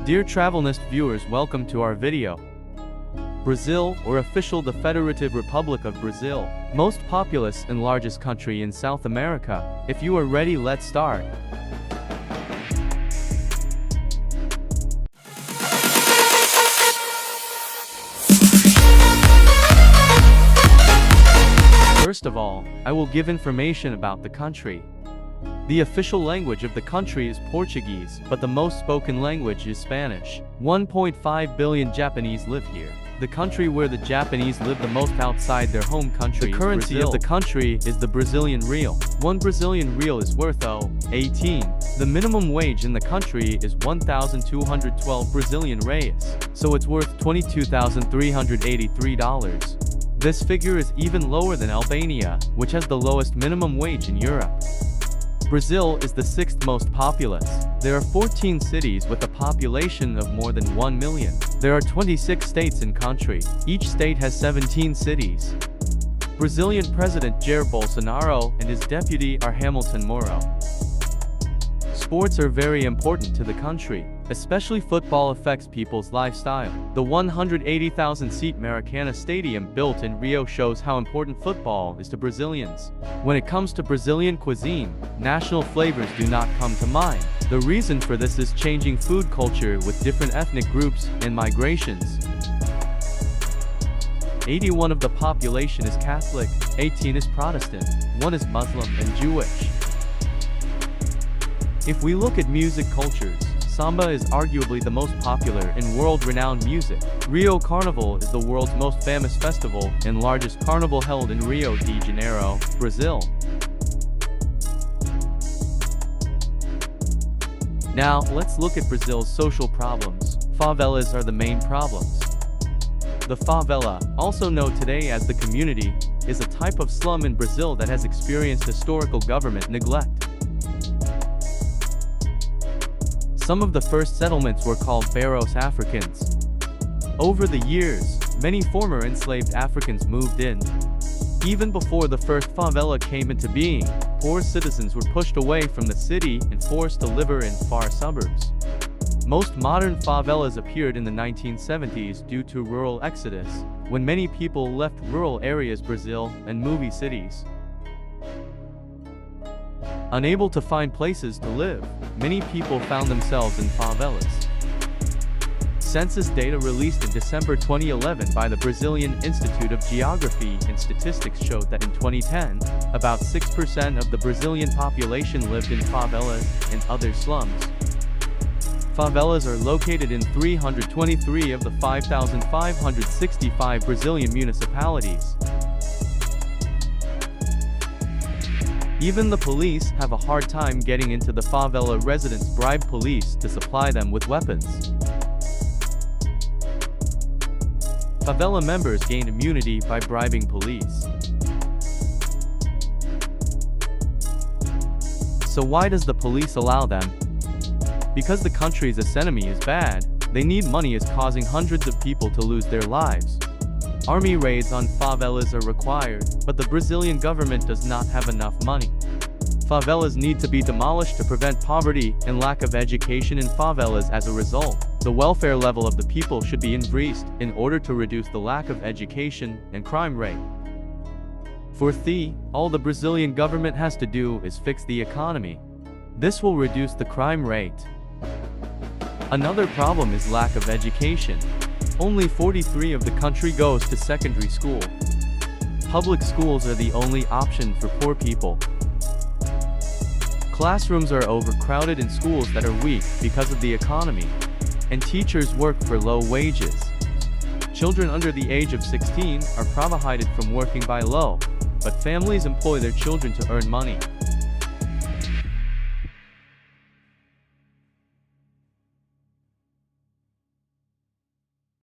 Dear Travelnist viewers, welcome to our video. Brazil, or official the Federative Republic of Brazil, most populous and largest country in South America. If you are ready, let's start. First of all, I will give information about the country. The official language of the country is Portuguese, but the most spoken language is Spanish. 1.5 billion Japanese live here. The country where the Japanese live the most outside their home country. The currency of the country is the Brazilian real. 1 Brazilian real is worth 18. The minimum wage in the country is 1,212 Brazilian reais, so it's worth $22,383. This figure is even lower than Albania, which has the lowest minimum wage in Europe. Brazil is the 6th most populous. There are 14 cities with a population of more than 1 million. There are 26 states in country. Each state has 17 cities. Brazilian President Jair Bolsonaro and his deputy are Hamilton Moro. Sports are very important to the country, especially football affects people's lifestyle. The 180,000-seat Maracanã Stadium built in Rio shows how important football is to Brazilians. When it comes to Brazilian cuisine, national flavors do not come to mind. The reason for this is changing food culture with different ethnic groups and migrations. 81% of the population is Catholic, 18% is Protestant, 1% is Muslim and Jewish. If we look at music cultures, samba is arguably the most popular and world-renowned music. Rio Carnival is the world's most famous festival and largest carnival held in Rio de Janeiro, Brazil. Now, let's look at Brazil's social problems. Favelas are the main problems. The favela, also known today as the community, is a type of slum in Brazil that has experienced historical government neglect. Some of the first settlements were called Barros Africans. Over the years, many former enslaved Africans moved in. Even before the first favela came into being, poor citizens were pushed away from the city and forced to live in far suburbs. Most modern favelas appeared in the 1970s due to rural exodus, when many people left rural areas Brazil and movie cities. Unable to find places to live, many people found themselves in favelas. Census data released in December 2011 by the Brazilian Institute of Geography and Statistics showed that in 2010, about 6% of the Brazilian population lived in favelas and other slums. Favelas are located in 323 of the 5,565 Brazilian municipalities. Even the police have a hard time getting into the favela. Residents bribe police to supply them with weapons. Favela members gain immunity by bribing police. So why does the police allow them? Because the country's economy is bad, they need money is causing hundreds of people to lose their lives. Army raids on favelas are required, but the Brazilian government does not have enough money. Favelas need to be demolished to prevent poverty and lack of education in favelas. As a result, the welfare level of the people should be increased in order to reduce the lack of education and crime rate. All the Brazilian government has to do is fix the economy. This will reduce the crime rate. Another problem is lack of education. Only 43% of the country goes to secondary school. Public schools are the only option for poor people. Classrooms are overcrowded in schools that are weak because of the economy, and teachers work for low wages. Children under the age of 16 are prohibited from working by law, but families employ their children to earn money.